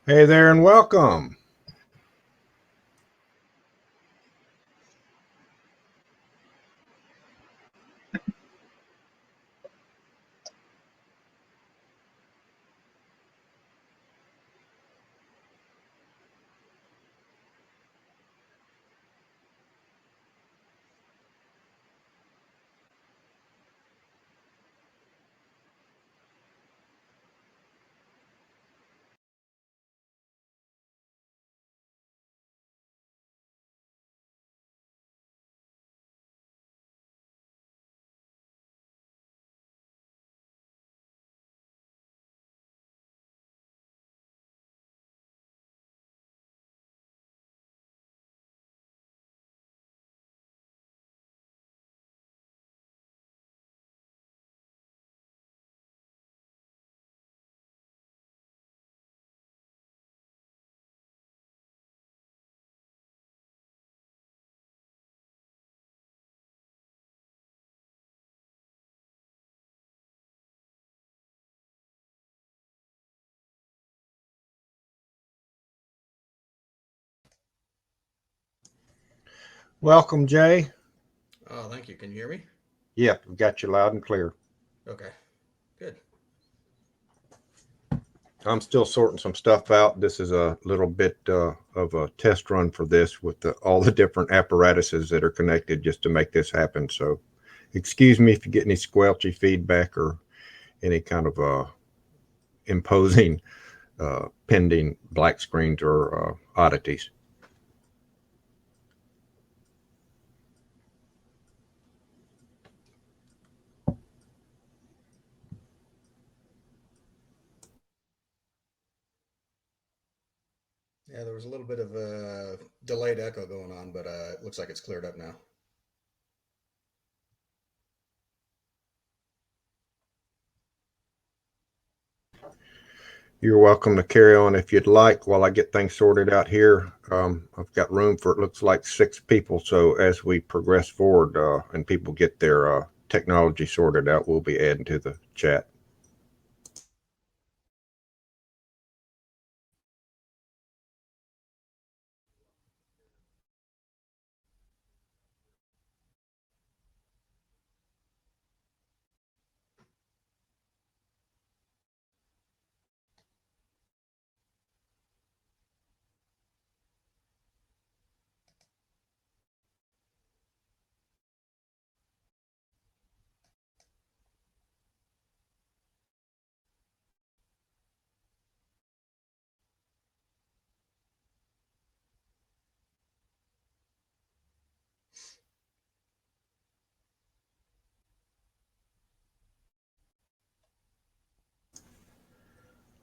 Hey there and welcome. Welcome, Jay. Oh, thank you. Can you hear me? Yep, we've got you loud and clear. Okay, good. I'm still sorting some stuff out. This is a little bit of a test run for this with all the different apparatuses that are connected just to make this happen. So, excuse me if you get any squelchy feedback or any kind of imposing pending black screens or oddities. Yeah, there was a little bit of a delayed echo going on, but it looks like it's cleared up now. You're welcome to carry on if you'd like while I get things sorted out here. I've got room for it looks like 6 people. So as we progress forward and people get their technology sorted out, we'll be adding to the chat.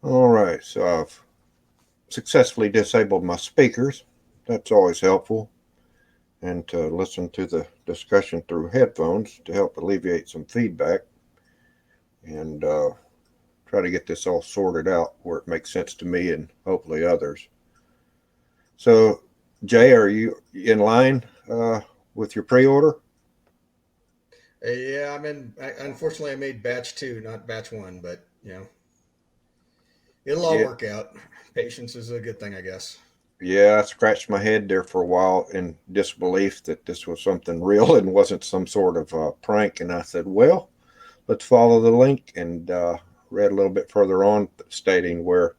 All right, so I've successfully disabled my speakers. That's always helpful. And to listen to the discussion through headphones to help alleviate some feedback and try to get this all sorted out where it makes sense to me and hopefully others. So, Jay, are you in line with your pre-order? Yeah, unfortunately, I made batch two, not batch one, but it'll all Yeah, work out. Patience is a good thing, I guess. yeah. I scratched my head there for a while in disbelief that this was something real and wasn't some sort of prank. And I said, "Well, let's follow the link." And read a little bit further on, stating where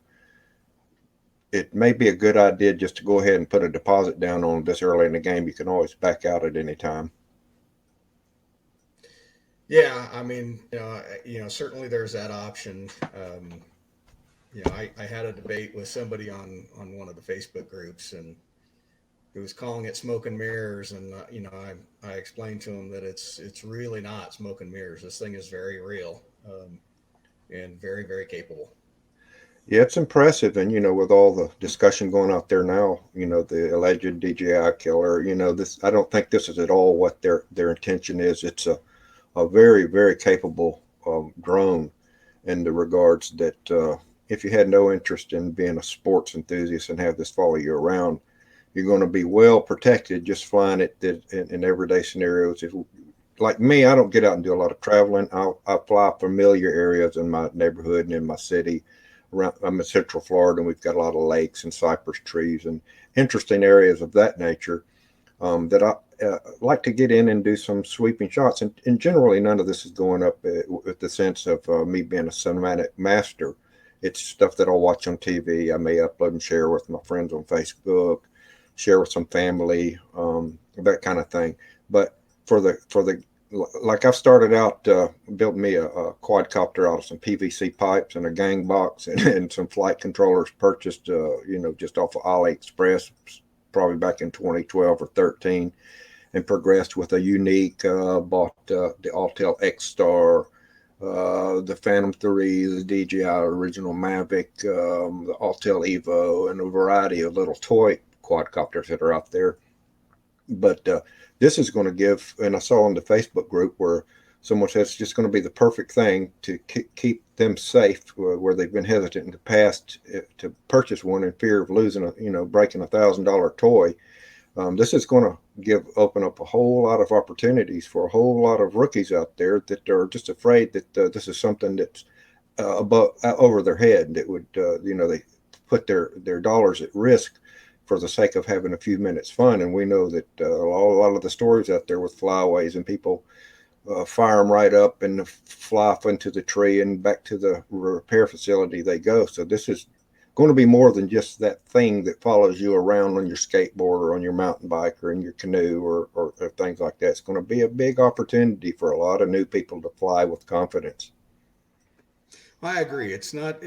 it may be a good idea just to go ahead and put a deposit down on this early in the game. You can always back out at any time. Yeah, certainly there's that option. I had a debate with somebody on one of the Facebook groups, and he was calling it smoke and mirrors, and I explained to him that it's really not smoke and mirrors. This thing is very real, and very very capable. Yeah, it's impressive. And, with all the discussion going out there now, the alleged DJI killer, I don't think this is at all what their intention is. It's a very, very capable drone in the regards that if you had no interest in being a sports enthusiast and have this follow you around, you're going to be well protected just flying it in everyday scenarios. Like me, I don't get out and do a lot of traveling. I fly familiar areas in my neighborhood and in my city. around. I'm in Central Florida, and we've got a lot of lakes and cypress trees and interesting areas of that nature that I like to get in and do some sweeping shots. And generally, none of this is going up with the sense of me being a cinematic master. It's stuff that I'll watch on TV. I may upload and share with my friends on Facebook, share with some family, that kind of thing. But for the like I've started out built me a quadcopter out of some PVC pipes and a gang box and some flight controllers purchased just off of AliExpress probably back in 2012 or 13, and progressed with a unique bought the Autel X Star, the Phantom 3, the DJI original Mavic, the Autel Evo, and a variety of little toy quadcopters that are out there. But this is going to give, and I saw in the Facebook group where someone says it's just going to be the perfect thing to keep them safe where they've been hesitant in the past to purchase one in fear of losing breaking $1,000 toy. This is going to open up a whole lot of opportunities for a whole lot of rookies out there that are just afraid that this is something that's above over their head, that would they put their dollars at risk for the sake of having a few minutes fun. And we know that a lot of the stories out there with flyaways and people fire them right up and fly off into the tree and back to the repair facility they go. So this is going to be more than just that thing that follows you around on your skateboard or on your mountain bike or in your canoe or things like that. It's going to be a big opportunity for a lot of new people to fly with confidence. I agree. It's not,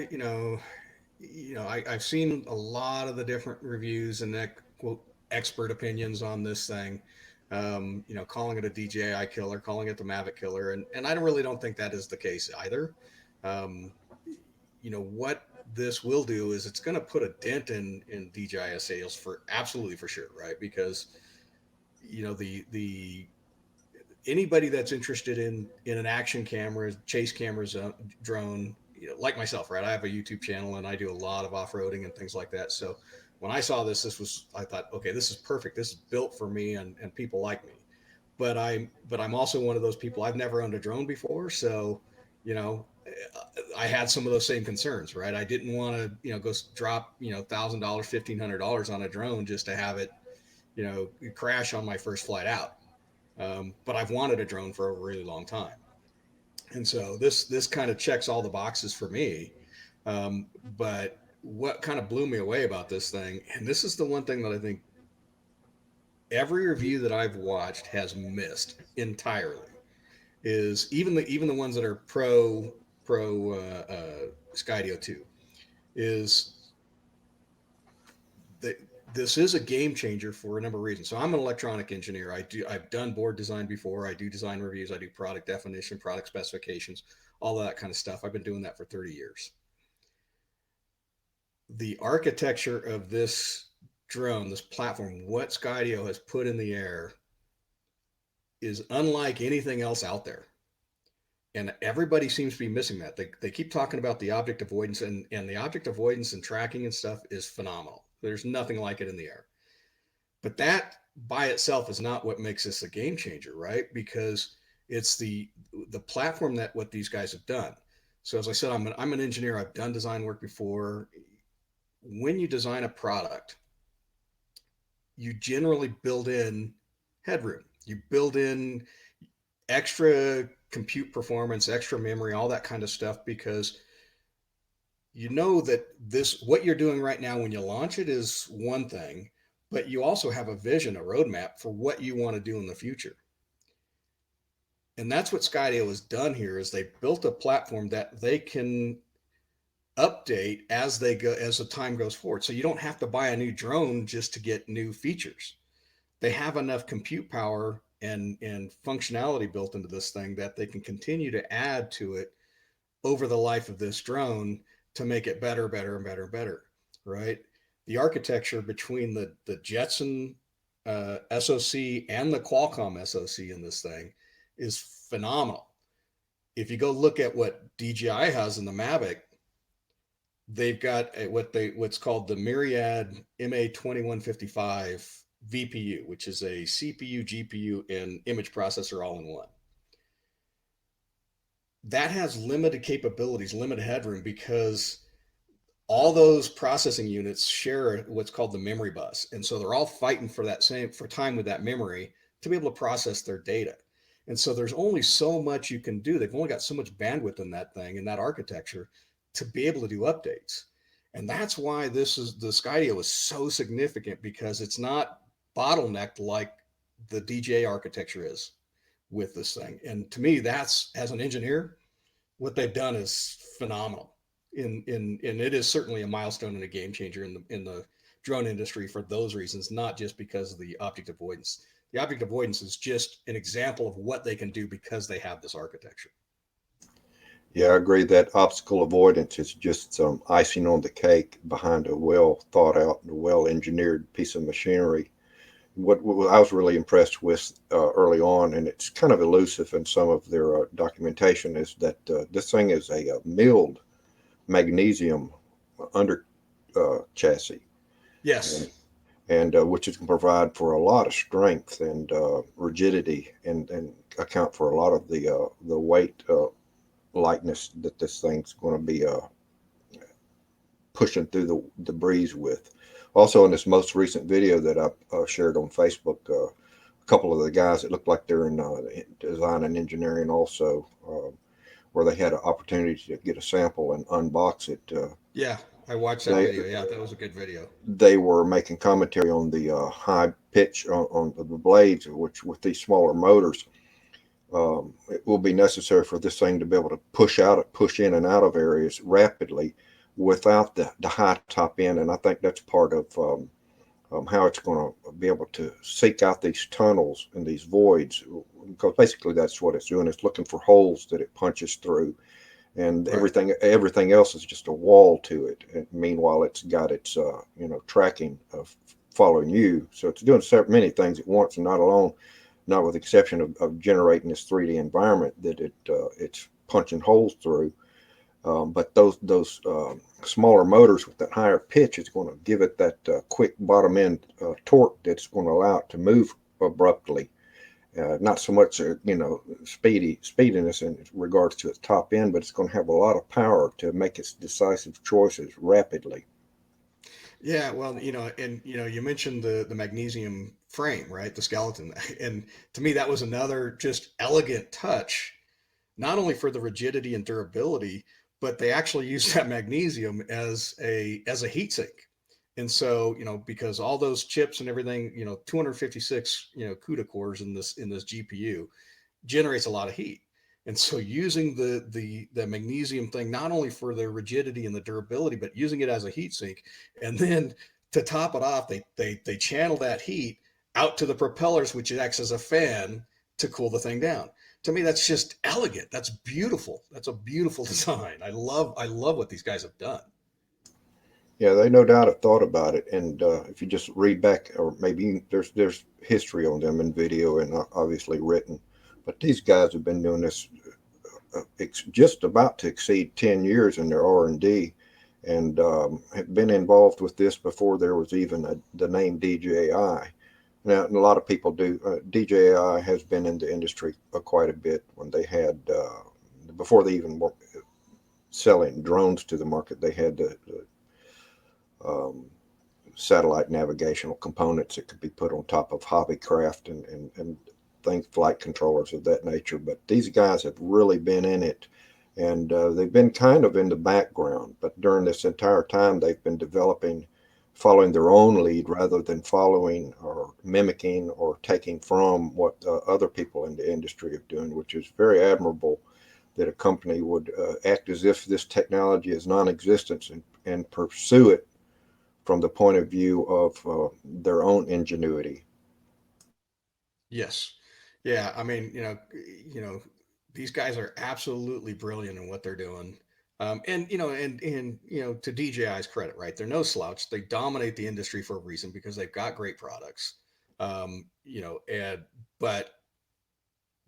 I've seen a lot of the different reviews and quote expert opinions on this thing. Calling it a DJI killer, calling it the Mavic killer, and I really don't think that is the case either. Um, what this will do is it's going to put a dent in DJI sales for absolutely for sure, right? Because the anybody that's interested in an action camera, chase camera, drone, like myself, right? I have a YouTube channel and I do a lot of off-roading and things like that. So when I saw this, I thought, okay, this is perfect. This is built for me and people like me. But I'm also one of those people. I've never owned a drone before, so you know I had some of those same concerns, right? I didn't want to go drop $1,000, $1,500 on a drone just to have it crash on my first flight out. But I've wanted a drone for a really long time, and so this kind of checks all the boxes for me. But what kind of blew me away about this thing, and this is the one thing that I think every review that I've watched has missed entirely, is even the ones that are pro Skydio 2, is that this is a game changer for a number of reasons. So I'm an electronic engineer. I've done board design before. I do design reviews. I do product definition, product specifications, all of that kind of stuff. I've been doing that for 30 years. The architecture of this drone, this platform, what Skydio has put in the air is unlike anything else out there. And everybody seems to be missing that. They keep talking about the object avoidance, and the object avoidance and tracking and stuff is phenomenal. There's nothing like it in the air. But that by itself is not what makes this a game changer, right? Because it's the platform that what these guys have done. So as I said, I'm an engineer. I've done design work before. When you design a product, you generally build in headroom. You build in extra compute performance, extra memory, all that kind of stuff, because you know that this what you're doing right now when you launch it is one thing, but you also have a vision, a roadmap for what you want to do in the future. And that's what Skydio has done here, is they built a platform that they can update as they go, as the time goes forward. So you don't have to buy a new drone just to get new features. They have enough compute power and functionality built into this thing that they can continue to add to it over the life of this drone to make it better, better, and better, and better, right? The architecture between the Jetson SoC and the Qualcomm SoC in this thing is phenomenal. If you go look at what DJI has in the Mavic, they've got what's called the Myriad MA2155 VPU, which is a CPU, GPU, and image processor all in one. That has limited capabilities, limited headroom, because all those processing units share what's called the memory bus, and so they're all fighting for that same for time with that memory to be able to process their data. And so there's only so much you can do. They've only got so much bandwidth in that thing, in that architecture, to be able to do updates. And that's why this is the Skydio is so significant, because it's not bottlenecked like the DJ architecture is with this thing. And to me, that's, as an engineer, what they've done is phenomenal. And it is certainly a milestone and a game changer in the drone industry for those reasons, not just because of the object avoidance. The object avoidance is just an example of what they can do because they have this architecture. Yeah, I agree that obstacle avoidance is just some icing on the cake behind a well thought out and well engineered piece of machinery. What I was really impressed with early on, and it's kind of elusive in some of their documentation, is that this thing is a milled magnesium under chassis, and Yes. which is can provide for a lot of strength and rigidity, and account for a lot of the weight lightness that this thing's going to be pushing through the breeze with. Also, in this most recent video that I shared on Facebook, a couple of the guys that looked like they're in design and engineering also, where they had an opportunity to get a sample and unbox it. Yeah. I watched that They video. Yeah, that was a good video. they were making commentary on the high pitch on the blades, which with these smaller motors, it will be necessary for this thing to be able to push in and out of areas rapidly without the high top end. And I think that's part of how it's going to be able to seek out these tunnels and these voids, because basically that's what it's doing. It's looking for holes that it punches through, and Right. everything else is just a wall to it. And meanwhile, it's got its tracking of following you, so it's doing many things at once, and not with the exception of generating this 3D environment that it's punching holes through. But those smaller motors with that higher pitch is going to give it that quick bottom end torque that's going to allow it to move abruptly. Not so much speediness in regards to its top end, but it's going to have a lot of power to make its decisive choices rapidly. Yeah, well, and you mentioned the magnesium frame, right? The skeleton. And to me that was another just elegant touch, not only for the rigidity and durability, but they actually use that magnesium as a heat sink. And so, because all those chips and everything, 256, CUDA cores in this GPU generates a lot of heat. And so using the magnesium thing, not only for the rigidity and the durability, but using it as a heat sink, and then to top it off, they channel that heat out to the propellers, which acts as a fan to cool the thing down. To me, that's just elegant. That's beautiful. That's a beautiful design. I love what these guys have done. Yeah, they no doubt have thought about it, and if you just read back, or maybe there's history on them in video and obviously written, but these guys have been doing this just about to exceed 10 years in their R&D, and have been involved with this before there was even the name DJI. Now, a lot of people do. DJI has been in the industry quite a bit when they had, before they even were selling drones to the market, they had the satellite navigational components that could be put on top of hobbycraft and things, flight controllers of that nature. But these guys have really been in it, and they've been kind of in the background. But during this entire time, they've been developing, following their own lead rather than following or mimicking or taking from what other people in the industry are doing, which is very admirable, that a company would act as if this technology is non-existent, and pursue it from the point of view of their own ingenuity. Yes. Yeah. I mean, these guys are absolutely brilliant in what they're doing. And to DJI's credit, right? They're no slouch. They dominate the industry for a reason because they've got great products. And but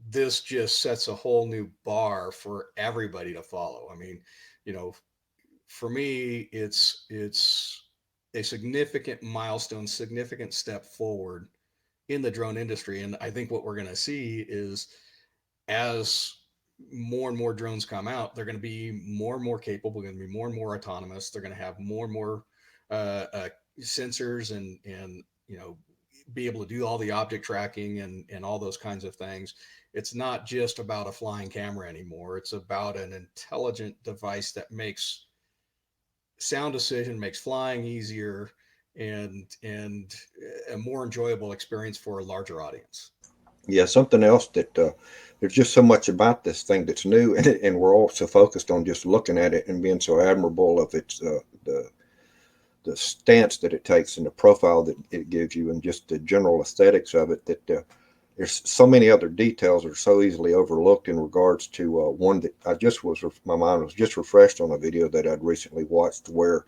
this just sets a whole new bar for everybody to follow. I mean, you know, for me, it's a significant milestone, significant step forward in the drone industry. And I think what we're going to see is, as more and more drones come out, they're going to be more and more capable, going to be more and more autonomous. They're going to have more and more sensors and be able to do all the object tracking and all those kinds of things. It's not just about a flying camera anymore. It's about an intelligent device that makes sound decision, makes flying easier, and a more enjoyable experience for a larger audience. Yeah, something else that there's just so much about this thing that's new, and we're all so focused on just looking at it and being so admirable of its the stance that it takes and the profile that it gives you, and just the general aesthetics of it. That there's so many other details that are so easily overlooked in regards to one that I just was my mind was just refreshed on a video that I'd recently watched where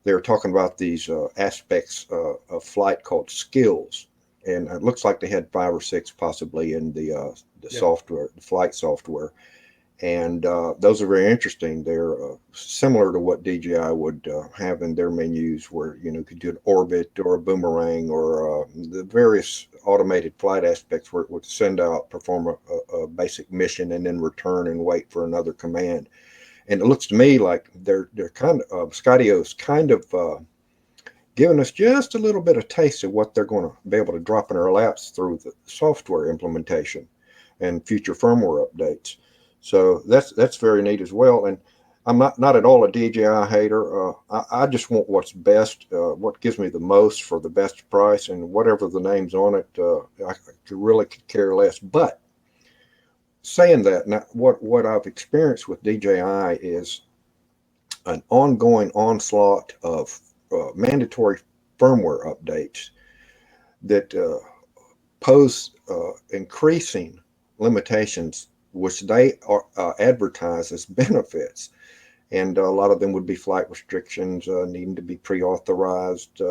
they were talking about these aspects of flight called skills, and it looks like they had five or six possibly in the Yep. software, the flight software, and those are very interesting. They're similar to what DJI would have in their menus, where you could do an orbit or a boomerang or the various automated flight aspects where it would send out, perform a basic mission, and then return and wait for another command. And it looks to me like they're kind of Skydio's kind of giving us just a little bit of taste of what they're going to be able to drop in our laps through the software implementation and future firmware updates. So that's very neat as well. And I'm not at all a DJI hater. I just want what's best, what gives me the most for the best price, and whatever the name's on it, I could care less. But saying that, now, what I've experienced with DJI is an ongoing onslaught of mandatory firmware updates that pose increasing limitations, which they are advertise as benefits. And a lot of them would be flight restrictions, needing to be pre-authorized,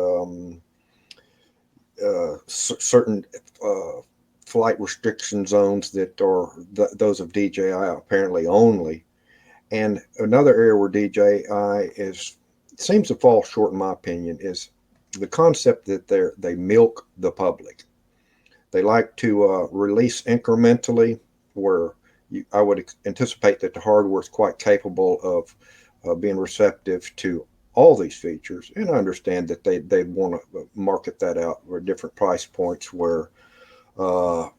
certain uh, flight restriction zones that are those of DJI apparently only. And another area where DJI is seems to fall short, in my opinion, is the concept that they milk the public. They like to release incrementally, where I would anticipate that the hardware is quite capable of being receptive to all these features. And I understand that they want to market that out for different price points where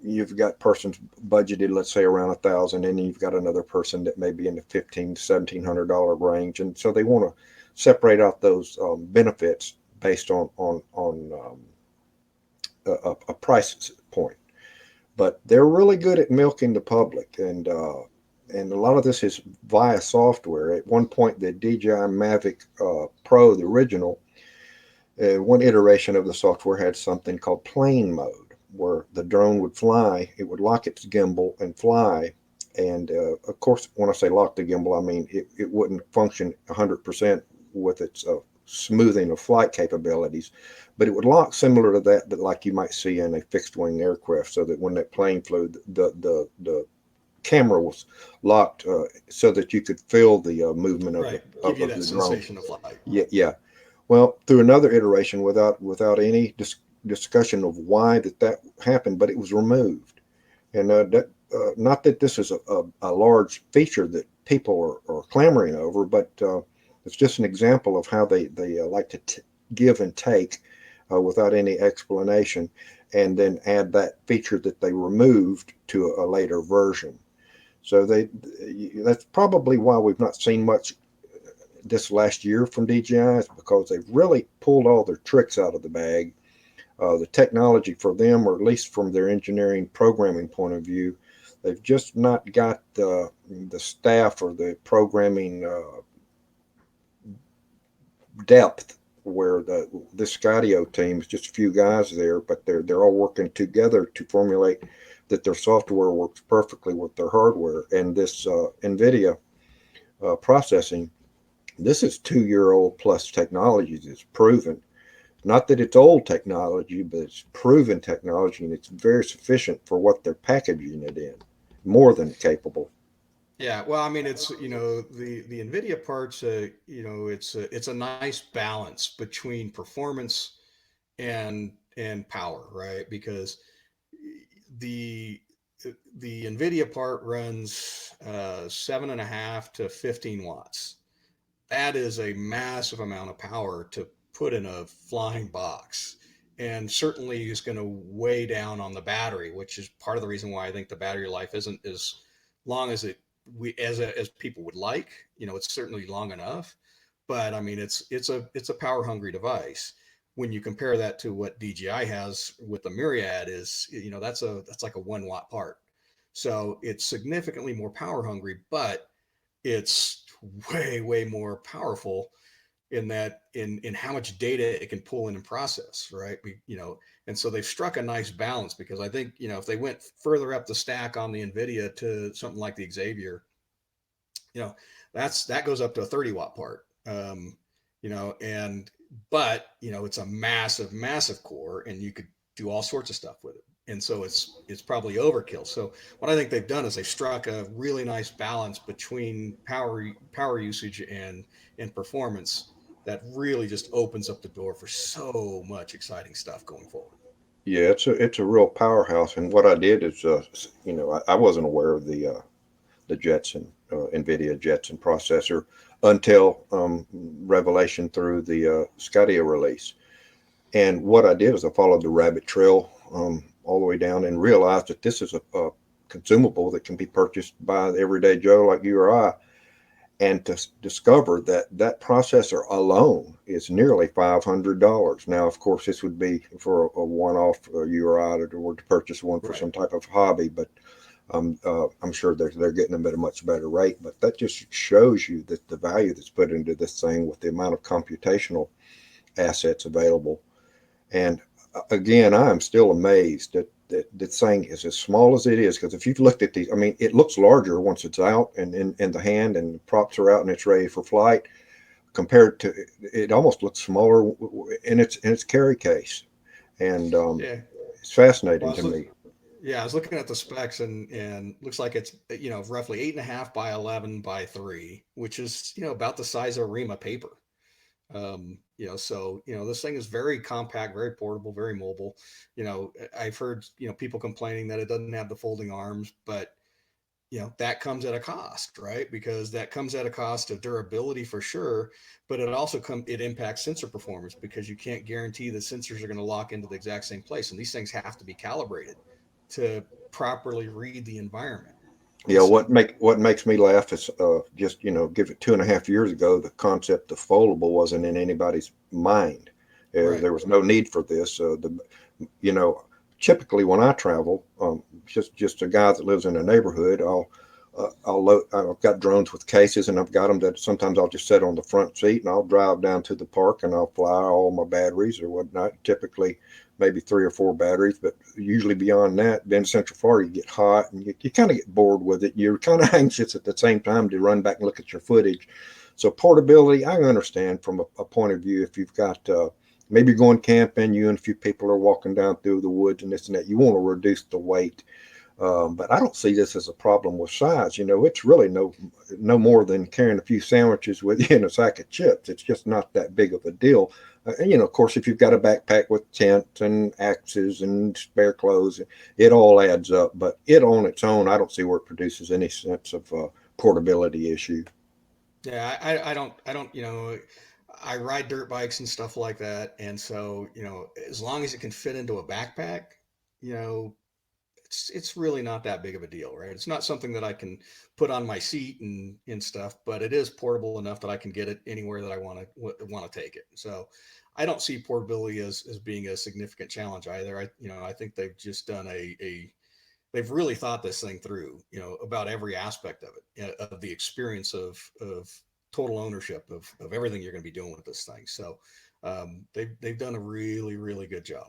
you've got persons budgeted, let's say around 1,000, and you've got another person that may be in the $1,500 to $1,700 range, and so they want to separate out those benefits based on a price point. But they're really good at milking the public, and a lot of this is via software. At one point, the DJI Mavic Pro, the original, one iteration of the software had something called plane mode, where the drone would fly, it would lock its gimbal and fly. And of course, when I say lock the gimbal, I mean it wouldn't function 100% with its smoothing of flight capabilities, but it would lock similar to that like you might see in a fixed wing aircraft, so that when that plane flew, the camera was locked so that you could feel the movement of Right. Give you of that the drone. sensation of flight. Yeah, yeah. Well, through another iteration, without any discussion of why that happened, but it was removed. And that not that this is a large feature that people are clamoring over, but it's just an example of how they like to give and take without any explanation, and then add that feature that they removed to a later version. So that's probably why we've not seen much this last year from DJI, is because they've really pulled all their tricks out of the bag. The technology for them, or at least from their engineering programming point of view, they've just not got the staff or the programming depth where this Skydio team is just a few guys there, but they're all working together to formulate that their software works perfectly with their hardware. And this NVIDIA processing, this is 2-year old plus technology that's proven. Not that it's old technology, but it's proven technology, and it's very sufficient for what they're packaging it in. More than capable. Yeah, well, I mean, it's the Nvidia parts. It's a nice balance between performance and power, right? Because the the Nvidia part runs 7.5 to 15 watts. That is a massive amount of power to put in a flying box, and certainly is going to weigh down on the battery, which is part of the reason why I think the battery life isn't as long as it we as people would like. It's certainly long enough, but I mean it's a power hungry device. When you compare that to what DJI has with the Myriad, is that's like a 1 watt part. So it's significantly more power hungry, but it's way more powerful in that in how much data it can pull in and process, right? And so they've struck a nice balance, because I think if they went further up the stack on the Nvidia to something like the Xavier, you know that goes up to a 30 watt part. And but it's a massive core, and you could do all sorts of stuff with it. And so it's probably overkill. So what I think they've done is they struck a really nice balance between power usage and performance that really just opens up the door for so much exciting stuff going forward. Yeah, it's a real powerhouse. And what I did is, I wasn't aware of the Jetson NVIDIA Jetson processor until revelation through the Skydio release. And what I did is I followed the rabbit trail all the way down and realized that this is a consumable that can be purchased by the everyday Joe like you or I. And to discover that that processor alone is nearly $500. Now, of course, this would be for a one-off you or I or to purchase one for Right. some type of hobby, but I'm sure they're getting them at a much better rate. But that just shows you that the value that's put into this thing with the amount of computational assets available. And again, I am still amazed that the thing is as small as it is. Because if you've looked at these, I mean, it looks larger once it's out and in the hand and the props are out and it's ready for flight. Compared to, it almost looks smaller in its carry case, and Yeah. it's Well, fascinating to me. yeah, I was looking at the specs, and looks like it's roughly 8.5 by 11 by 3, which is about the size of Rima paper. So this thing is very compact, very portable, very mobile. I've heard people complaining that it doesn't have the folding arms, but that comes at a cost, right? Because that comes at a cost of durability for sure, but it impacts sensor performance, because you can't guarantee the sensors are going to lock into the exact same place, and these things have to be calibrated to properly read the environment. And Yeah, so, what makes me laugh is just give it 2.5 years ago, the concept of foldable wasn't in anybody's mind. right. There was no need for this. You know, Typically when I travel, just a guy that lives in a neighborhood, I've got drones with cases, and I've got them that sometimes I'll just sit on the front seat and I'll drive down to the park and I'll fly all my batteries or whatnot. Typically, maybe 3 or 4 batteries, but usually beyond that, then Central Florida, you get hot and you kind of get bored with it. You're kind of anxious at the same time to run back and look at your footage. So portability, I understand from a point of view. If you've got maybe you're going camping, you and a few people are walking down through the woods and this and that, you want to reduce the weight. But I don't see this as a problem with size. It's really no more than carrying a few sandwiches with you and a sack of chips. It's just not that big of a deal. And of course, if you've got a backpack with tent and axes and spare clothes, it all adds up. But it on its own, I don't see where it produces any sense of portability issue. Yeah, I don't, I ride dirt bikes and stuff like that. And so, as long as it can fit into a backpack, you know, it's really not that big of a deal, right? It's not something that I can put on my seat and stuff, but it is portable enough that I can get it anywhere that I want to take it. So I don't see portability as being a significant challenge either. I think they've just done they've really thought this thing through, about every aspect of it, of the experience of total ownership of everything you're going to be doing with this thing. So they've done a really good job.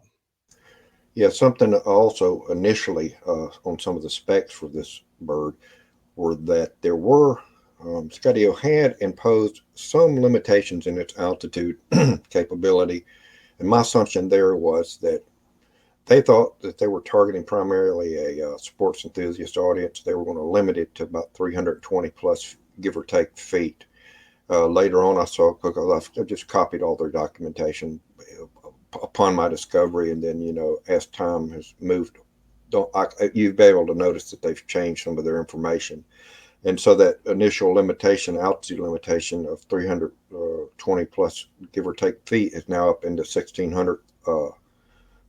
Yeah, something also initially on some of the specs for this bird were that there were Skydio had imposed some limitations in its altitude capability. And my assumption there was that they thought that they were targeting primarily a sports enthusiast audience. They were going to limit it to about 320 plus, give or take, feet. Later on, I saw, because I just copied all their documentation upon my discovery, and then as time has moved, don't you've been able to notice that they've changed some of their information. And so that initial limitation, altitude limitation of 320 plus, give or take, feet is now up into 1,600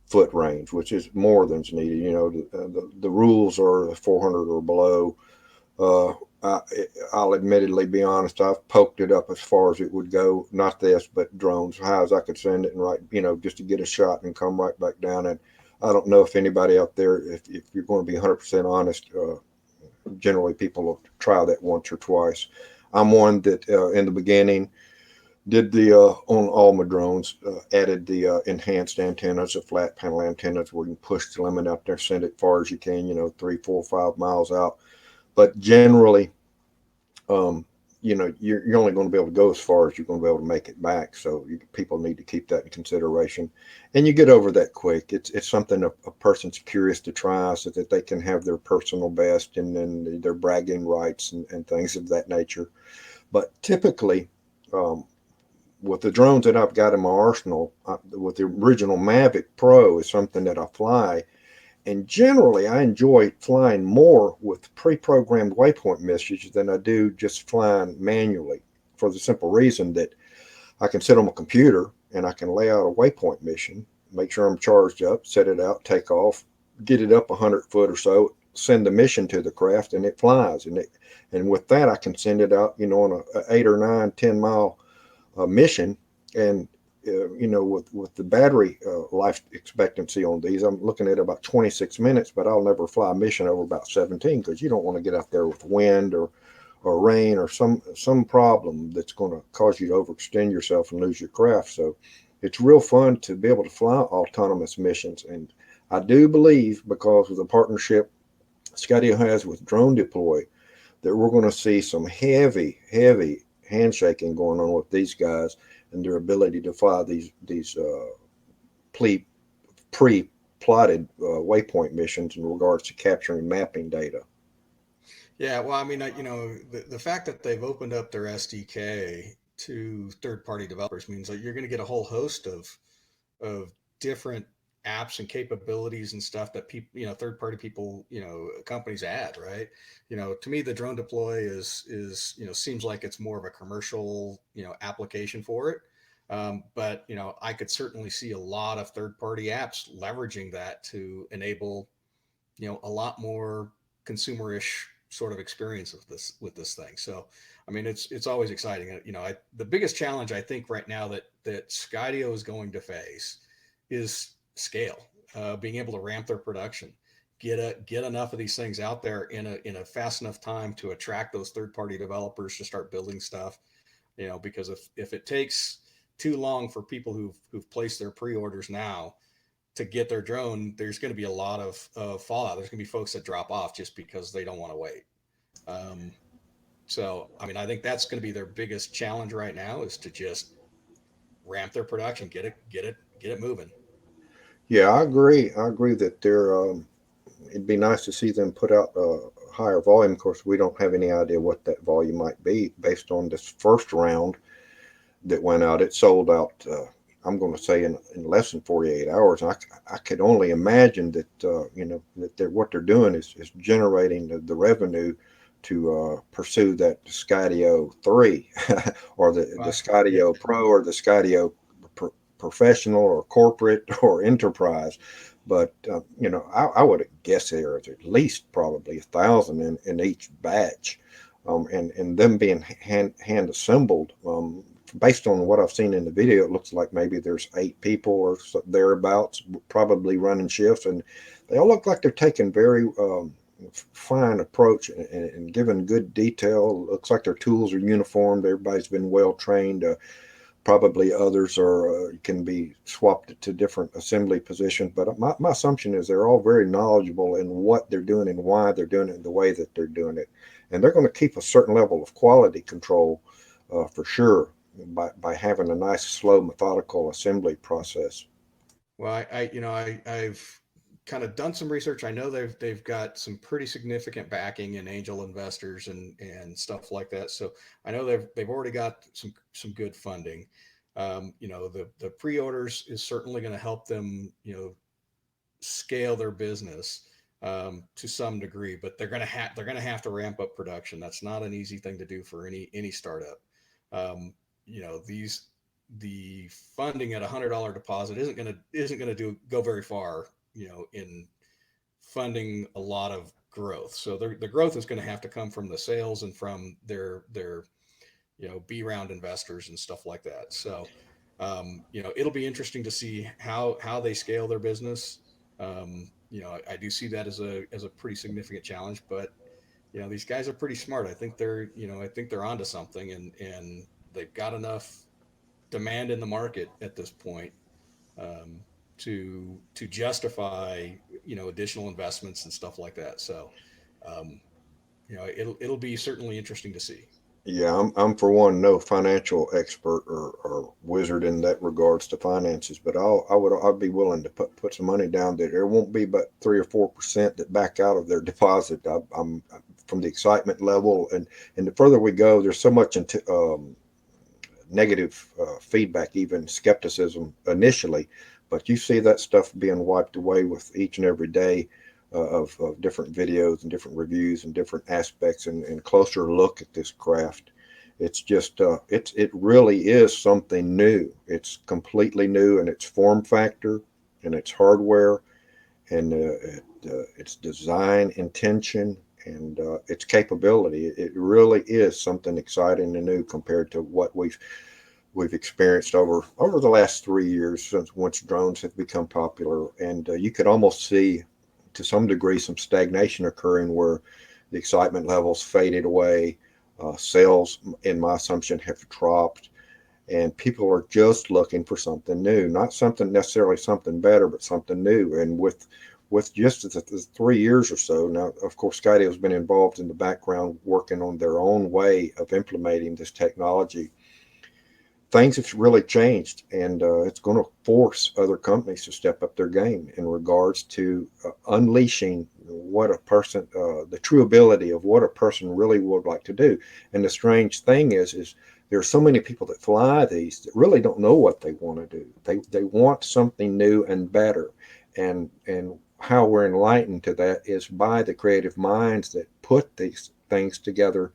foot range, which is more than's needed. The rules are 400 or below. Uh, I, I'll admittedly be honest. I've poked it up as far as it would go. Not this, but drones, high as I could send it, and right, just to get a shot and come right back down. And I don't know if anybody out there, if you're going to be 100% honest, generally people will try that once or twice. I'm one that in the beginning did the on all my drones, added the enhanced antennas, the flat panel antennas, where you can push the limit out there, send it far as you can, 3, 4, 5 miles out. But generally, um, you're only going to be able to go as far as you're going to be able to make it back. So people need to keep that in consideration, and you get over that quick. It's something a person's curious to try, so that they can have their personal best and then their bragging rights and things of that nature. But typically, um, with the drones that I've got in my arsenal, with the original Mavic Pro is something that I fly. And generally, I enjoy flying more with pre-programmed waypoint missions than I do just flying manually, for the simple reason that I can sit on my computer and I can lay out a waypoint mission, make sure I'm charged up, set it out, take off, get it up 100 foot or so, send the mission to the craft, and it flies. And with that, I can send it out, on a 8 or 9, 10 mile mission. And with the battery life expectancy on these, I'm looking at about 26 minutes, but I'll never fly a mission over about 17, because you don't want to get out there with wind or rain or some problem that's going to cause you to overextend yourself and lose your craft. So it's real fun to be able to fly autonomous missions. And I do believe, because of the partnership Skydio has with Drone Deploy, that we're going to see some heavy handshaking going on with these guys and their ability to fly these pre pre plotted waypoint missions in regards to capturing mapping data. Yeah, well, I mean, the fact that they've opened up their SDK to third-party developers means that you're going to get a whole host of different apps and capabilities and stuff that people, third-party people, companies add, right? To me, the drone deploy is seems like it's more of a commercial, application for it. But I could certainly see a lot of third-party apps leveraging that to enable a lot more consumerish sort of experience with this thing. So, I mean, it's always exciting. The biggest challenge I think right now that Skydio is going to face is scale, being able to ramp their production, get enough of these things out there in a fast enough time to attract those third party developers to start building stuff. Because if it takes too long for people who've placed their pre orders now to get their drone, there's going to be a lot of fallout. There's going to be folks that drop off just because they don't want to wait. Um, so, I mean, I think that's going to be their biggest challenge right now is to just ramp their production, get it moving. Yeah, I agree. I agree that it'd be nice to see them put out a higher volume. Of course, we don't have any idea what that volume might be based on this first round that went out. It sold out. I'm going to say in less than 48 hours. I could only imagine that that what they're doing is generating the revenue to pursue that Skydio 3 or the Well, yeah, Skydio Pro or the Skydio Professional or Corporate or Enterprise. But I would guess there is at least probably 1,000 in each batch, and them being hand assembled. Based on what I've seen in the video, it looks like maybe there's 8 people or thereabouts, probably running shifts, and they all look like they're taking very fine approach and giving good detail. Looks like their tools are uniformed. Everybody's been well trained. Probably others are can be swapped to different assembly positions, but my assumption is they're all very knowledgeable in what they're doing and why they're doing it and the way that they're doing it, and they're going to keep a certain level of quality control for sure by having a nice, slow, methodical assembly process. well, I've kind of done some research. I know they've got some pretty significant backing and angel investors and stuff like that. So I know they've already got some good funding. The pre orders is certainly going to help them scale their business. to some degree, but they're gonna have to ramp up production. That's not an easy thing to do for any startup. These the funding at $100 deposit isn't gonna do go very far. In funding a lot of growth. So the growth is going to have to come from the sales and from their B round investors and stuff like that. So it'll be interesting to see how they scale their business. I do see that as a pretty significant challenge, but these guys are pretty smart. I think they're onto something, and they've got enough demand in the market at this point um, to justify additional investments and stuff like that. So um, it'll be certainly interesting to see. Yeah, I'm for one no financial expert or wizard in that regards to finances, but I'd be willing to put some money down that there won't be but 3 or 4% that back out of their deposit. I'm from the excitement level, and the further we go, there's so much into negative feedback, even skepticism initially, but you see that stuff being wiped away with each and every day of different videos and different reviews and different aspects and closer look at this craft. It's just it really is something new. It's completely new in its form factor and its hardware and its design intention and its capability. It really is something exciting and new compared to what we've experienced over the last 3 years since once drones have become popular. And you could almost see to some degree some stagnation occurring where the excitement levels faded away. Sales, in my assumption, have dropped, and people are just looking for something new, not something necessarily something better, but something new. And with just the 3 years or so now, of course, Skydio has been involved in the background working on their own way of implementing this technology. Things have really changed, and it's going to force other companies to step up their game in regards to unleashing what a person, the true ability of what a person really would like to do. And the strange thing is there are so many people that fly these that really don't know what they want to do. They want something new and better, and how we're enlightened to that is by the creative minds that put these things together,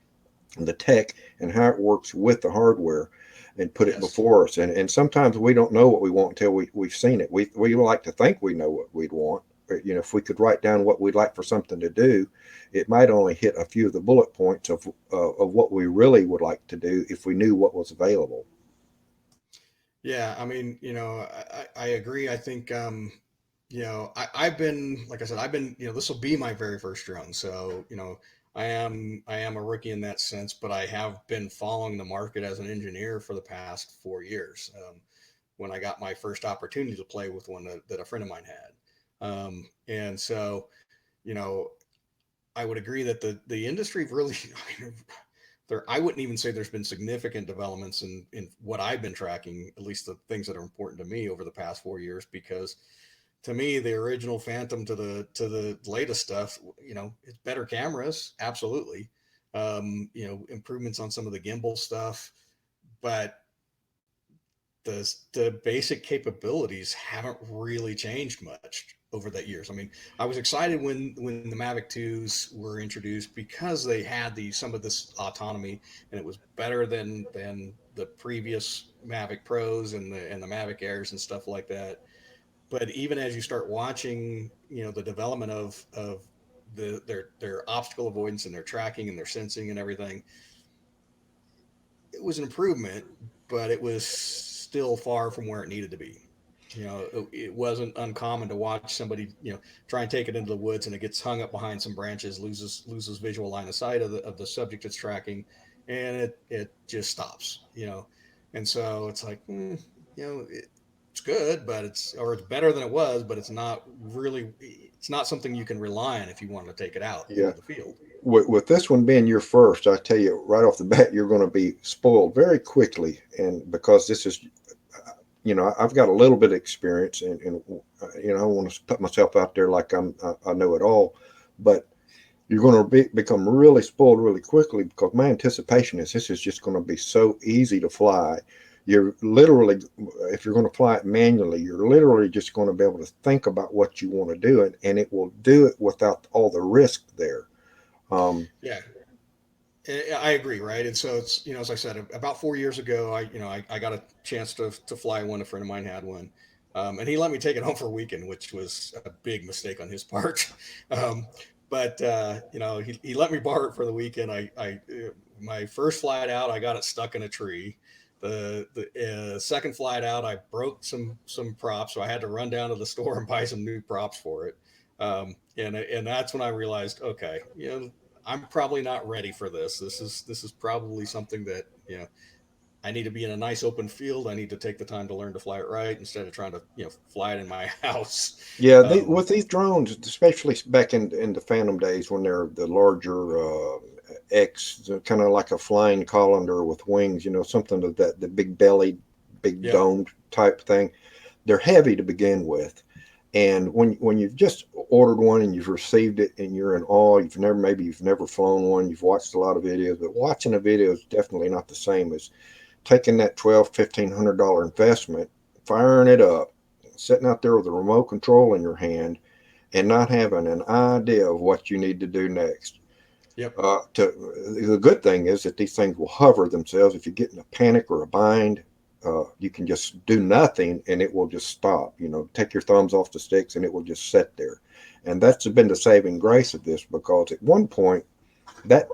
the tech and how it works with the hardware and put it Yes. before us. And sometimes we don't know what we want until we've seen it. We like to think we know what we'd want. But, if we could write down what we'd like for something to do, it might only hit a few of the bullet points of what we really would like to do if we knew what was available. Yeah, I mean, I agree. I think, I've been, like I said, this will be my very first drone. So, I am a rookie in that sense, but I have been following the market as an engineer for the past 4 years. When I got my first opportunity to play with one that a friend of mine had. And so, you know, I would agree that the industry really, I mean, I wouldn't even say there's been significant developments in what I've been tracking, at least the things that are important to me over the past 4 years, because to me, the original Phantom to the latest stuff, it's better cameras, absolutely. Improvements on some of the gimbal stuff, but the basic capabilities haven't really changed much over that years. I mean, I was excited when the Mavic 2s were introduced because they had some of this autonomy, and it was better than the previous Mavic Pros and the Mavic Airs and stuff like that. But even as you start watching, the development of their obstacle avoidance and their tracking and their sensing and everything, it was an improvement, but it was still far from where it needed to be. It wasn't uncommon to watch somebody, try and take it into the woods and it gets hung up behind some branches, loses visual line of sight of the subject it's tracking, and it just stops. And so it's like, it's good, but it's better than it was, but it's not something you can rely on if you want to take it out Yeah. into the field. With this one being your first, I tell you right off the bat, you're going to be spoiled very quickly. And because this is, I've got a little bit of experience, and I want to put myself out there like I know it all, but you're going to become really spoiled really quickly because my anticipation is this is just going to be so easy to fly. you're literally, if you're going to fly it manually, you're literally just going to be able to think about what you want to do, and it will do it without all the risk there. Um, Yeah, I agree, right? And so it's, as I said, about 4 years ago, I got a chance to fly one. A friend of mine had one, and he let me take it home for a weekend, which was a big mistake on his part. um, but he let me borrow it for the weekend. My first flight out, I got it stuck in a tree. The second flight out, I broke some props, so I had to run down to the store and buy some new props for it. And that's when I realized, okay, I'm probably not ready for this. This is probably something that I need to be in a nice open field. I need to take the time to learn to fly it right instead of trying to fly it in my house. yeah, Um, with these drones, especially back in the Phantom days when they're the larger X, kind of like a flying colander with wings, something of that, the big bellied, big yep. domed type thing. They're heavy to begin with. And when you've just ordered one and you've received it and you're in awe, you've never flown one, you've watched a lot of videos, but watching a video is definitely not the same as taking that $1,200 investment, firing it up, sitting out there with a remote control in your hand, and not having an idea of what you need to do next. Yep. The good thing is that these things will hover themselves. If you get in a panic or a bind, you can just do nothing and it will just stop. Take your thumbs off the sticks and it will just sit there. And that's been the saving grace of this, because at one point that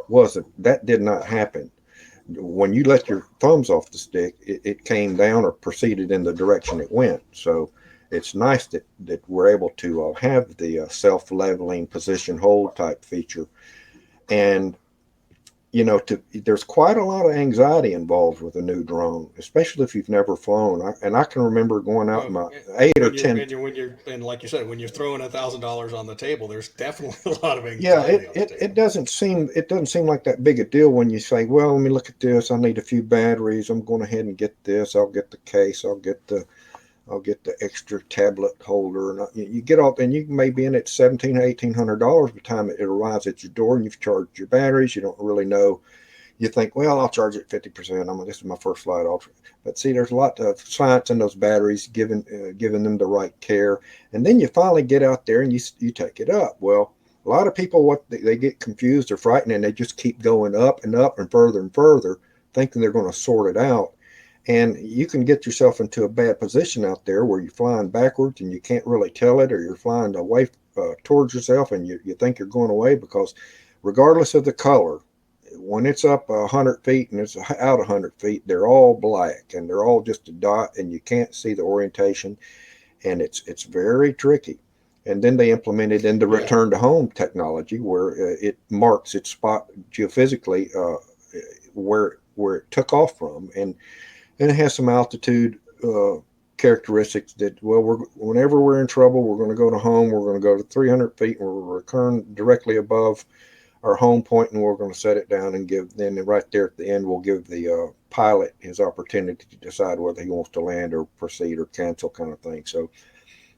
did not happen. When you let your thumbs off the stick, it came down or proceeded in the direction it went. So it's nice that we're able to have the self-leveling position hold type feature. And there's quite a lot of anxiety involved with a new drone, especially if you've never flown. I can remember going out in Well, my eight or when you're ten. and you're when you're and like you said, when you're throwing $1,000 on the table, there's definitely a lot of Yeah, anxiety on the table. it doesn't seem like that big a deal when you say, well, let me look at this. I need a few batteries. I'm going ahead and get this. I'll get the case. I'll get the extra tablet holder, and you get off, and you may be in at $1,700, $1,800 by the time it arrives at your door, and you've charged your batteries. You don't really know. You think, well, I'll charge it 50%. This is my first flight off. But see, there's a lot of science in those batteries, giving them the right care, and then you finally get out there and you take it up. Well, a lot of people, what they get confused or frightened, and they just keep going up and further, thinking they're going to sort it out. And you can get yourself into a bad position out there where you're flying backwards and you can't really tell it, or you're flying away towards yourself and you think you're going away, because regardless of the color, when it's up 100 feet and it's out 100 feet, they're all black and they're all just a dot, and you can't see the orientation, and it's very tricky. And then they implemented in the Yeah. return to home technology where it marks its spot geophysically, where it took off from, and it has some altitude characteristics that, well, whenever we're in trouble, we're going to go to home, we're going to go to 300 feet, and we'll return directly above our home point, and we're going to set it down and then right there at the end, we'll give the pilot his opportunity to decide whether he wants to land or proceed or cancel, kind of thing. So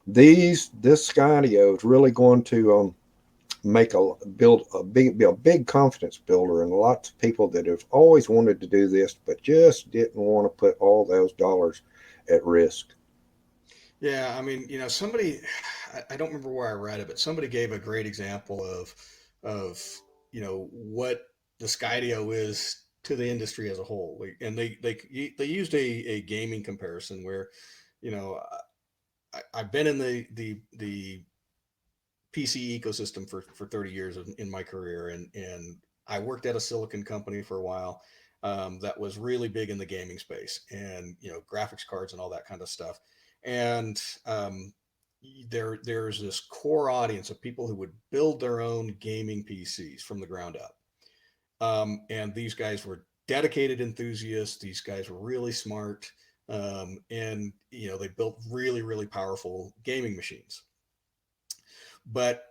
this Skydio is really going to make be a big confidence builder, and lots of people that have always wanted to do this but just didn't want to put all those dollars at risk. Yeah, I mean, somebody, I don't remember where I read it, but somebody gave a great example of what the Skydio is to the industry as a whole. And they used a gaming comparison where, you know, I've been in the PC ecosystem for 30 years in my career, and I worked at a silicon company for a while, that was really big in the gaming space, and graphics cards and all that kind of stuff. And there's this core audience of people who would build their own gaming PCs from the ground up. And these guys were dedicated enthusiasts. These guys were really smart, and they built really powerful gaming machines. But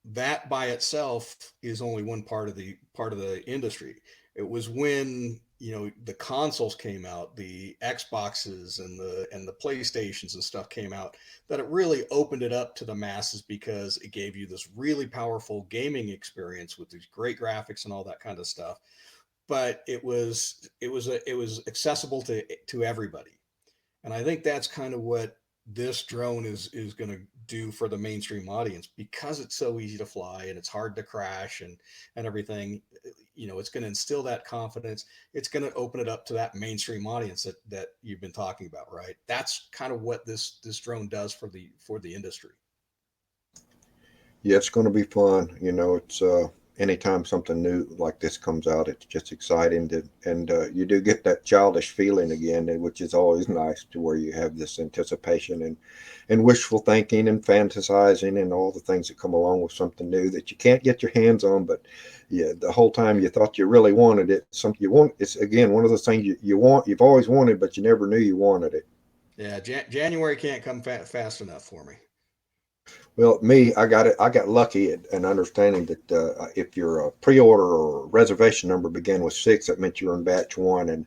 that by itself is only one part of the industry. It was when the consoles came out, the Xboxes and the PlayStations and stuff came out, that it really opened it up to the masses, because it gave you this really powerful gaming experience with these great graphics and all that kind of stuff. but it was accessible to everybody. And I think that's kind of what this drone is going to do for the mainstream audience, because it's so easy to fly and it's hard to crash and everything. It's going to instill that confidence. It's going to open it up to that mainstream audience that you've been talking about, right? That's kind of what this drone does for the industry. Yeah, it's going to be fun. It's anytime something new like this comes out, it's just exciting and you do get that childish feeling again, which is always nice, to where you have this anticipation and wishful thinking and fantasizing and all the things that come along with something new that you can't get your hands on. But yeah, the whole time you thought you really wanted it. Something you want. It's again one of those things you want, you've always wanted, but you never knew you wanted it. Yeah, January can't come fast enough for me. Well, me, I got it. I got lucky at an understanding that if your pre-order or reservation number began with six, that meant you were in batch one. And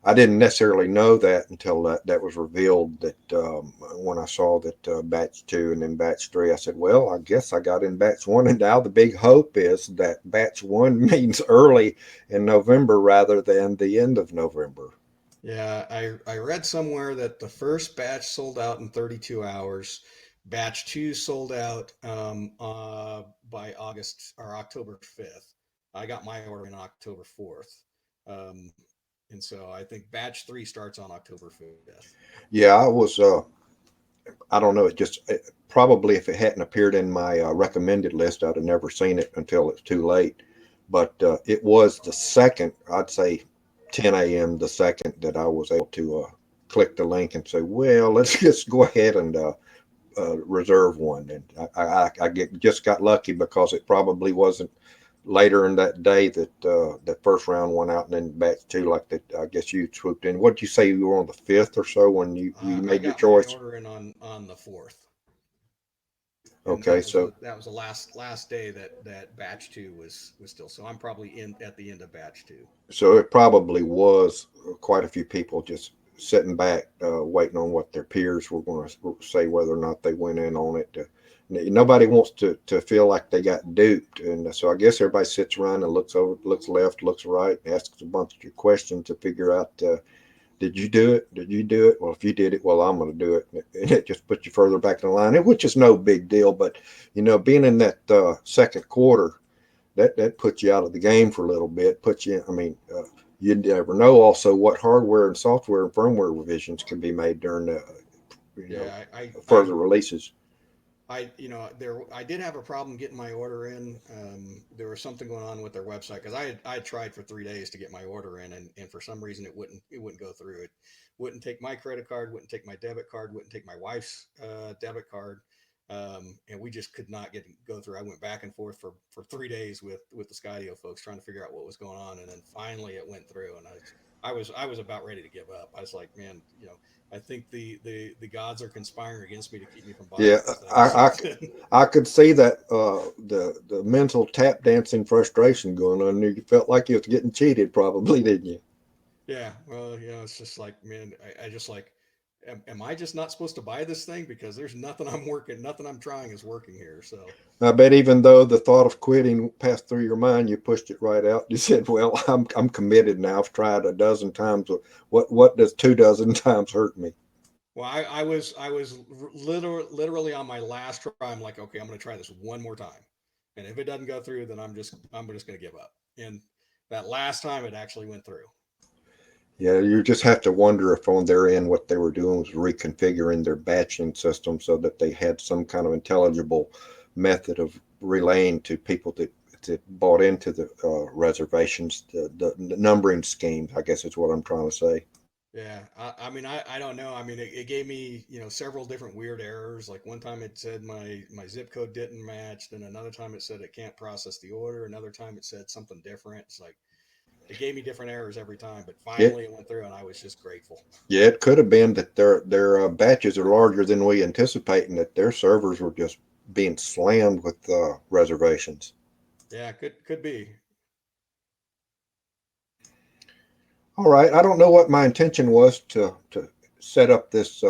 I didn't necessarily know that until that was revealed. That when I saw that batch two and then batch three, I said, "Well, I guess I got in batch one." And now the big hope is that batch one means early in November rather than the end of November. Yeah, I read somewhere that the first batch sold out in 32 hours. Batch two sold out by August or October 5th. I got my order in October 4th. Um, and so I think batch three starts on October 5th. Yeah, I was. I don't know. Probably if it hadn't appeared in my recommended list, I'd have never seen it until it's too late. But it was the second, I'd say 10 a.m., the second that I was able to click the link and say, well, let's just go ahead and reserve one. And just got lucky because it probably wasn't later in that day that that first round went out and then batch two, like that. I guess you swooped in. What did you say, you were on the fifth or so when you I made your got my choice? order in on the 4th, and Okay, so that was the last day that batch two was still. So I'm probably in at the end of batch two. it probably was quite a few people just sitting back, waiting on what their peers were going to say, whether or not they went in on it. Nobody wants to feel like they got duped, and so I guess everybody sits around and looks over, looks left, looks right, asks a bunch of questions to figure out. Did you do it? Did you do it? Well, if you did it, well, I'm going to do it. And it just puts you further back in the line, which is no big deal. But, being in that second quarter, that puts you out of the game for a little bit. Puts you, I mean, you never know also what hardware and software and firmware revisions can be made during the, you know, Yeah, further releases. I did have a problem getting my order in. There was something going on with their website, because I had tried for 3 days to get my order in, and for some reason it wouldn't go through. It wouldn't take my credit card, wouldn't take my debit card, wouldn't take my wife's debit card, and we just could not go through. I went back and forth for 3 days with the Skydio folks trying to figure out what was going on, and then finally it went through, and I was about ready to give up. I was like, man, I think the gods are conspiring against me to keep me from buying Yeah, this thing or I, something. I could see that the mental tap dancing frustration going on. You felt like you was getting cheated, probably, didn't you? Yeah, well, it's just like, man, I just like, am I just not supposed to buy this thing, because there's nothing I'm trying is working here. So I bet even though the thought of quitting passed through your mind, you pushed it right out. You said, "Well, I'm committed now. I've tried a dozen times. What does two dozen times hurt me?" well, I was literally on my last try. I'm like, okay, I'm going to try this one more time, and if it doesn't go through, then I'm just going to give up. And that last time, it actually went through. Yeah, you just have to wonder if on their end what they were doing was reconfiguring their batching system so that they had some kind of intelligible method of relaying to people that bought into the reservations, the numbering schemes, I guess is what I'm trying to say. Yeah, I mean, I don't know. I mean, it gave me, several different weird errors. Like one time it said my zip code didn't match. Then another time it said it can't process the order. Another time it said something different. It's like it gave me different errors every time. But It, finally it went through, and I was just grateful. yeah, it could have been that their batches are larger than we anticipate, and that their servers were just being slammed with reservations. Yeah, could be. All right. I don't know what my intention was to set up this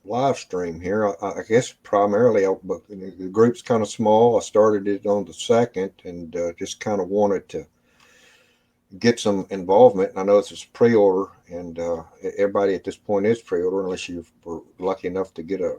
live stream here. I guess primarily, but the group's kind of small. I started it on the second and just kind of wanted to, get some involvement. I know it's a pre-order, and everybody at this point is pre-order unless you were lucky enough to get a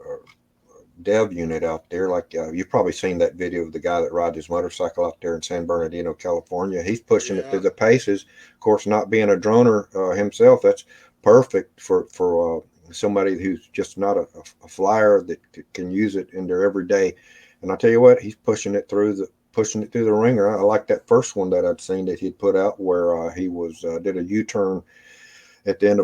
dev unit out there. Like you've probably seen that video of the guy that rides his motorcycle out there in San Bernardino, California. He's pushing it through Yeah. the paces. Of course, not being a droner himself, that's perfect for somebody who's just not a flyer that can use it in their everyday. And I tell you what, he's pushing it through the ringer. I like that first one that I'd seen that he'd put out where he was did a U-turn at the end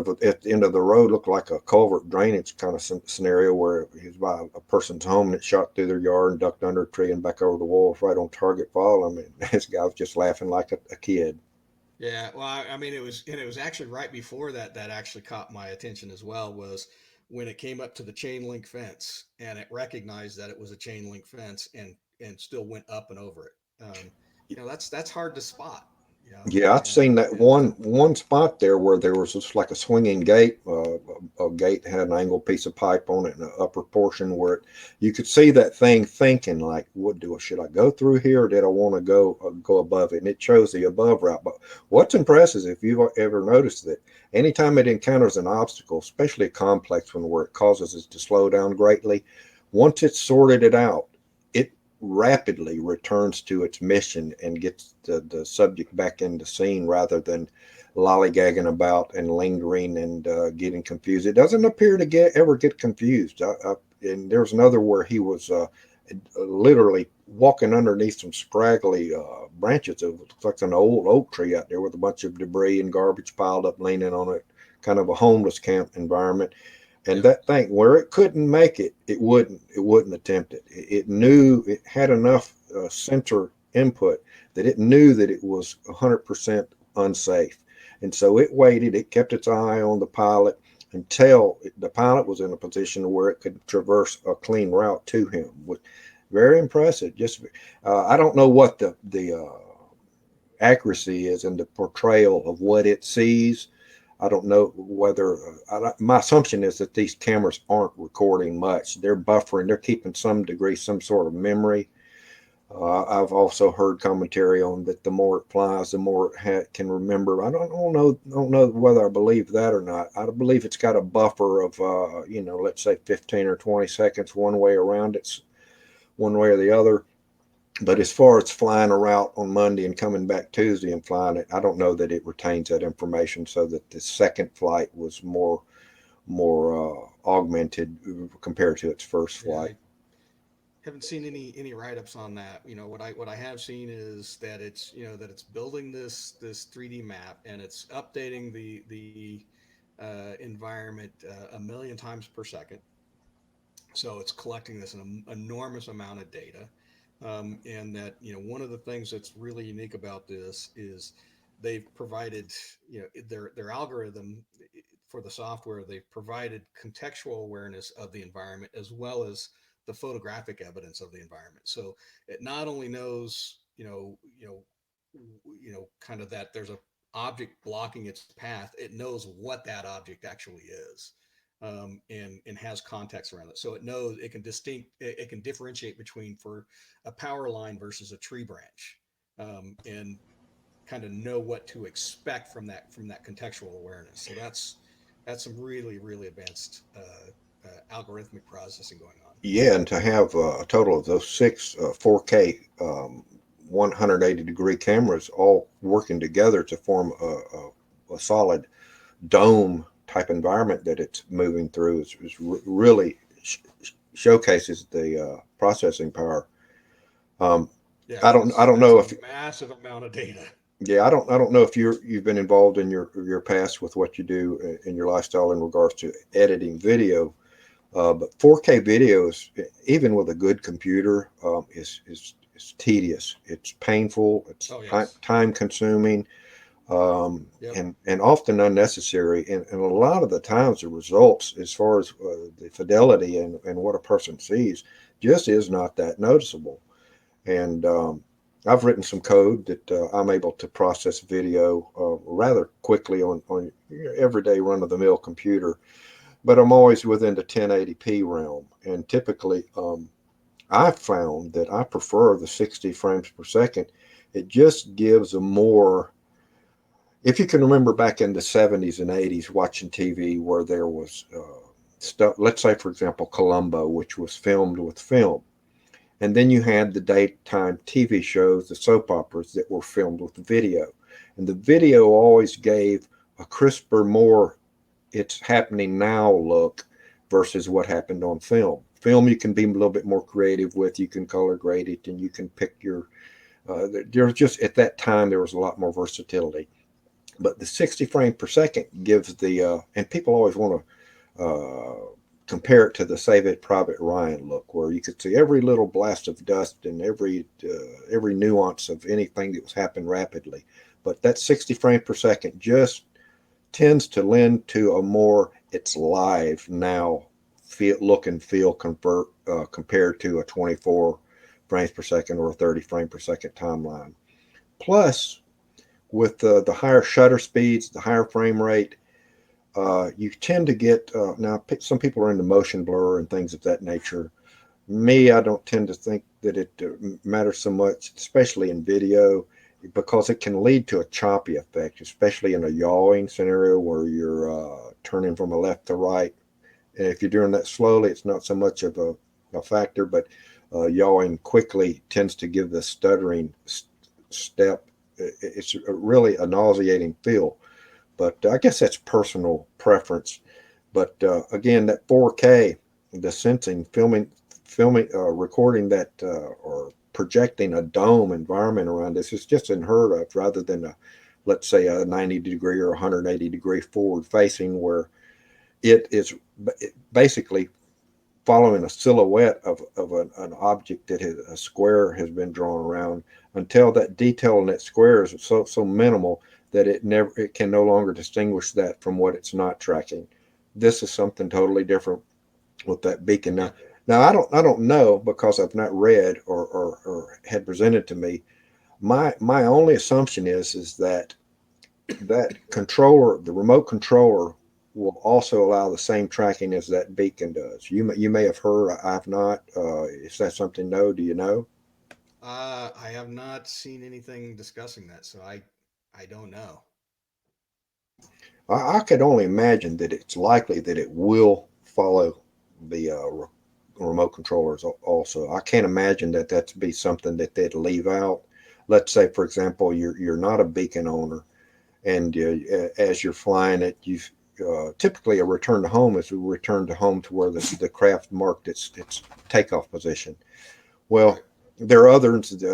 of the road. Looked like a culvert drainage kind of scenario where he was by a person's home and it shot through their yard and ducked under a tree and back over the wall right on target for him. And this guy was just laughing like a kid. Yeah, well, I mean, it was actually right before that that actually caught my attention as well was when it came up to the chain link fence and it recognized that it was a chain link fence and still went up and over it. You know, that's hard to spot. You know, Yeah, I've seen that and one spot there where there was just like a swinging gate. A gate had an angled piece of pipe on it in the upper portion where you could see that thing thinking like, "What do? Should I go through here, or did I want to go above it?" And it chose the above route. But what's impressive, if you've ever noticed that, anytime it encounters an obstacle, especially a complex one where it causes it to slow down greatly, once it's sorted it out, it rapidly returns to its mission and gets the subject back in the scene rather than lollygagging about and lingering and getting confused. It doesn't appear to ever get confused. And there's another where he was literally walking underneath some scraggly branches. It looks like an old oak tree out there with a bunch of debris and garbage piled up, leaning on it, kind of a homeless camp environment. And yep, that thing where it couldn't make it, it wouldn't attempt it. It knew it had enough sensor input that it knew that it was 100% unsafe. And so it waited, it kept its eye on the pilot until the pilot was in a position where it could traverse a clean route to him. Very impressive. Just I don't know what the accuracy is in the portrayal of what it sees. I don't know whether my assumption is that these cameras aren't recording much. They're buffering. They're keeping some degree, some sort of memory. I've also heard commentary on that. The more it flies, the more it can remember. I don't know whether I believe that or not. I believe it's got a buffer of let's say 15 or 20 seconds one way around. It's one way or the other. But as far as flying a route on Monday and coming back Tuesday and flying it, I don't know that it retains that information. So that the second flight was more augmented compared to its first yeah, flight. I haven't seen any write ups on that. You know, what I have seen is that it's that it's building this 3D map and it's updating the environment a million times per second. So it's collecting this enormous amount of data, and that one of the things that's really unique about this is they've provided their algorithm for the software. They've provided contextual awareness of the environment as well as the photographic evidence of the environment. So it not only knows kind of that there's a object blocking its path. It knows what that object actually is, and has context around it. So it knows it can differentiate between for a power line versus a tree branch, and kind of know what to expect from that contextual awareness. So that's some really advanced algorithmic processing going on. Yeah, and to have a total of those six 4K 180-degree cameras all working together to form a solid dome type environment that it's moving through is really showcases the processing power. Um, Yeah, I don't I because don't that's know a if massive amount of data. yeah, I don't know if you've been involved in your past with what you do in your lifestyle in regards to editing video. But 4K videos, even with a good computer, is tedious. It's painful. It's Oh yes. time consuming, Yep. and often unnecessary. And a lot of the times, the results, as far as the fidelity and what a person sees, just is not that noticeable. And I've written some code that I'm able to process video rather quickly on your everyday run of the mill computer, but I'm always within the 1080p realm. And typically, I've found that I prefer the 60 frames per second. It just gives a more if you can remember back in the 70s and 80s watching TV where there was stuff, let's say, for example, Columbo, which was filmed with film. And then you had the daytime TV shows, the soap operas that were filmed with video. And the video always gave a crisper, more it's happening now look versus what happened on film. Film, you can be a little bit more creative with. You can color grade it and you can pick your, there's just, at that time, there was a lot more versatility. But the 60 frames per second gives and people always want to compare it to the Save It Private Ryan look, where you could see every little blast of dust and every nuance of anything that was happening rapidly. But that 60 frames per second just tends to lend to a more it's live now look and feel compared to a 24 frames per second or a 30 frame per second timeline. Plus, with the higher shutter speeds, the higher frame rate, you tend to get now. Some people are into motion blur and things of that nature. Me, I don't tend to think that it matters so much, especially in video, because it can lead to a choppy effect, especially in a yawing scenario where you're turning from a left to right. And if you're doing that slowly, it's not so much of a factor, but yawing quickly tends to give the stuttering step. It's really a nauseating feel. But I guess that's personal preference. But again, that 4K, the sensing, recording that or projecting a dome environment around this is just unheard of, rather than let's say a 90-degree or 180-degree forward facing, where it is basically following a silhouette of an object that a square has been drawn around, until that detail in that square is so minimal that it can no longer distinguish that from what it's not tracking. This is something totally different with that beacon. Now I don't know, because I've not read or had presented to me. My only assumption is that controller, the remote controller, will also allow the same tracking as that beacon does. You may have heard. I've not. Is that something? No, do you know? I have not seen anything discussing that, so I don't know. I could only imagine that it's likely that it will follow the remote controllers also. I can't imagine that that'd be something that they'd leave out. Let's say, for example, you're not a beacon owner, and as you're flying it, you typically a return to home is a return to home to where the craft marked its takeoff position. Well, Right. there are others.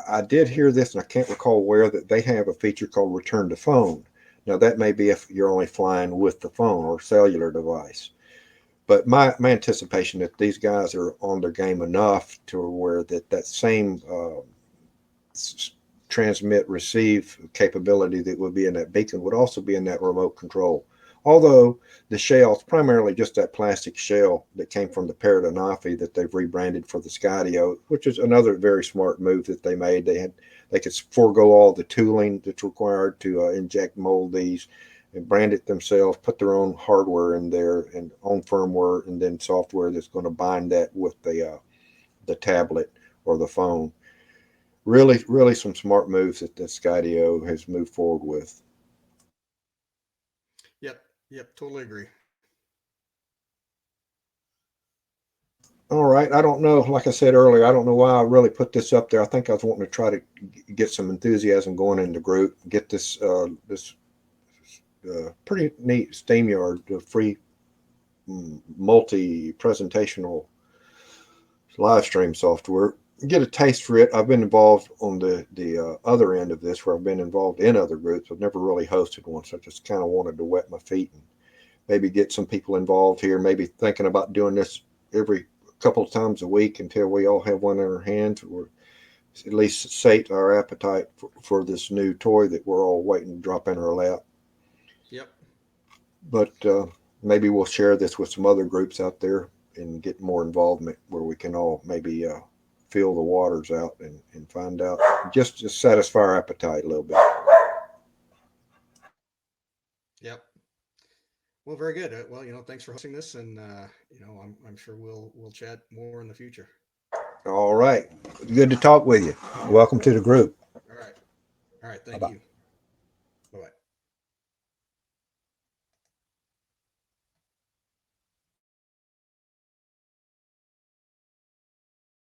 I did hear this, and I can't recall where, that they have a feature called return to phone. Now, that may be if you're only flying with the phone or cellular device. But my anticipation that these guys are on their game enough to where that same transmit receive capability that would be in that beacon would also be in that remote control. Although the shell is primarily just that plastic shell that came from the Paradenofi that they've rebranded for the Skydio, which is another very smart move that they made. They could forego all the tooling that's required to inject mold these and brand it themselves, put their own hardware in there and own firmware, and then software that's going to bind that with the tablet or the phone. Really, really some smart moves that the Skydio has moved forward with. Yep. Yep. Totally agree. All right. I don't know. Like I said earlier, I don't know why I really put this up there. I think I was wanting to try to get some enthusiasm going in the group, get this pretty neat SteamYard free multi presentational live stream software. Get a taste for it. I've been involved on the other end of this, where I've been involved in other groups. I've never really hosted one, so I just kind of wanted to wet my feet and maybe get some people involved here. Maybe thinking about doing this every couple of times a week until we all have one in our hands, or at least sate our appetite for this new toy that we're all waiting to drop in our lap. Yep. But maybe we'll share this with some other groups out there and get more involvement, where we can all maybe feel the waters out and find out, just satisfy our appetite a little bit. Yep. Well, very good. Well, thanks for hosting this, and I'm sure we'll chat more in the future. All right. Good to talk with you. Welcome to the group. All right. All right. Bye Thank bye. you.